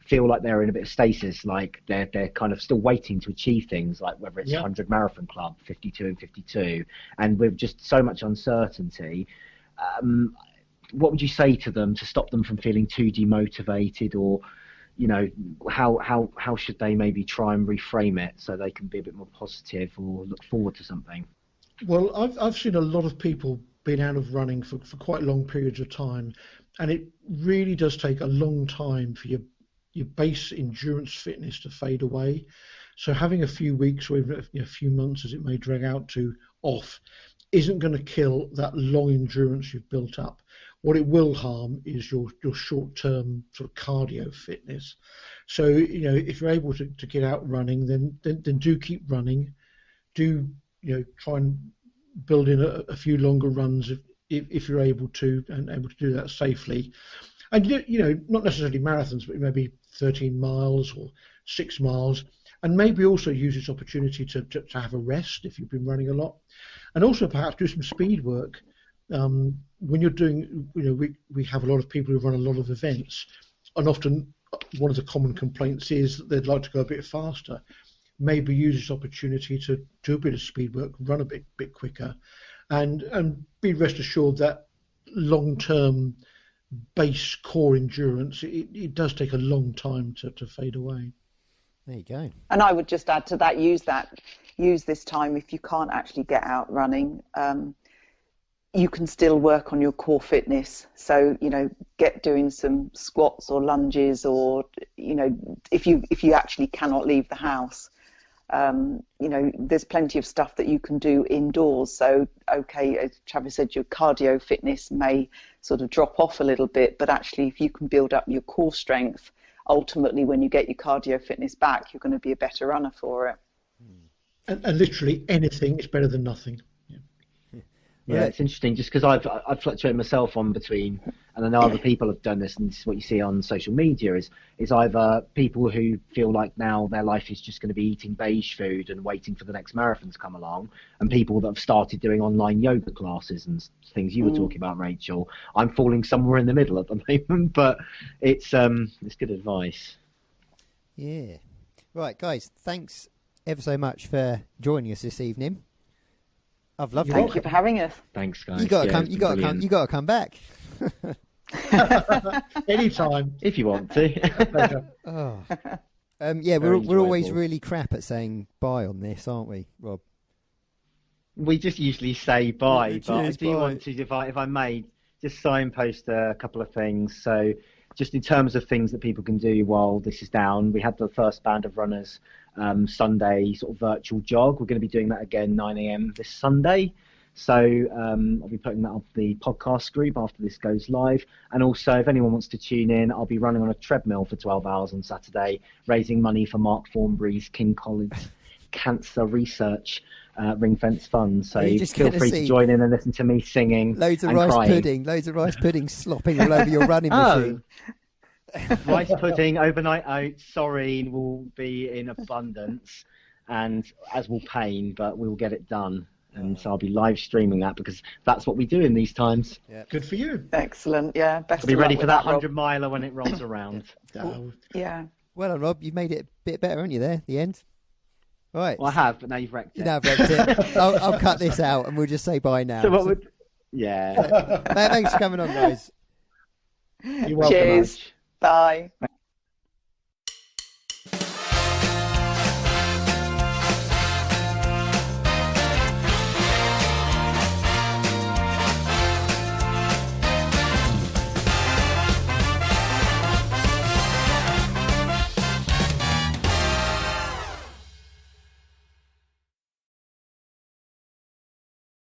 feel like they're in a bit of stasis, like they're kind of still waiting to achieve things, like whether it's 100 Marathon Club, 52 and 52, and with just so much uncertainty. What would you say to them to stop them from feeling too demotivated, or how should they maybe try and reframe it so they can be a bit more positive or look forward to something? Well, I've seen a lot of people being out of running for quite long periods of time, and it really does take a long time for your base endurance fitness to fade away. So having a few weeks or even a few months, as it may drag out to, off isn't going to kill that long endurance you've built up. What it will harm is your short-term sort of cardio fitness. So if you're able to get out running, then do keep running. Do try and build in a few longer runs if you're able to, and able to do that safely. And not necessarily marathons, but maybe 13 miles or 6 miles, and maybe also use this opportunity to have a rest if you've been running a lot, and also perhaps do some speed work. When you're doing, we have a lot of people who run a lot of events, and often one of the common complaints is that they'd like to go a bit faster. Maybe use this opportunity to do a bit of speed work, run a bit quicker, and be rest assured that long-term base core endurance, it does take a long time to fade away. There you go. And I would just add to that, use this time if you can't actually get out running. You can still work on your core fitness. So, get doing some squats or lunges, or, if you actually cannot leave the house, there's plenty of stuff that you can do indoors. So, okay, as Travis said, your cardio fitness may sort of drop off a little bit, but actually if you can build up your core strength, ultimately when you get your cardio fitness back, you're going to be a better runner for it. And literally anything is better than nothing. Yeah, it's interesting just because I've fluctuated myself on between, and I know other people have done this, and this is what you see on social media is either people who feel like now their life is just going to be eating beige food and waiting for the next marathon to come along, and people that have started doing online yoga classes and things you were talking about, Rachel. I'm falling somewhere in the middle at the moment, but it's good advice. Yeah. Right, guys, thanks ever so much for joining us this evening. I've loved it. Thank you for having us. Thanks, guys. You got to come back. Anytime, if you want to. Oh. We're always really crap at saying bye on this, aren't we, Rob? We just usually say bye, but I do bye. want to, if I may, just signpost a couple of things. So, just in terms of things that people can do while this is down, we had the first band of runners Sunday sort of virtual jog. We're going to be doing that again 9 a.m. this Sunday. So I'll be putting that up the podcast group after this goes live. And also, if anyone wants to tune in, I'll be running on a treadmill for 12 hours on Saturday, raising money for Mark Thornbury's King College Cancer Research Ring Fence Fund. So feel free to join in and listen to me singing loads of and rice crying. Loads of rice pudding slopping all over your running machine. Rice pudding, overnight oats, sorry, will be in abundance, and as will pain, but we will get it done. And so I'll be live streaming that because that's what we do in these times. Yeah. good for you. Excellent. Yeah. Best I'll be of ready luck for with that Rob. 100-miler when it rolls around. Yeah. Well, Rob, you've made it a bit better, haven't you, there at the end? All right. Well, I have, but now you've wrecked it. You know, I've wrecked it. I'll cut this out and we'll just say bye now. So what would... Yeah. Thanks for coming on, guys. You're welcome. Cheers. Bye.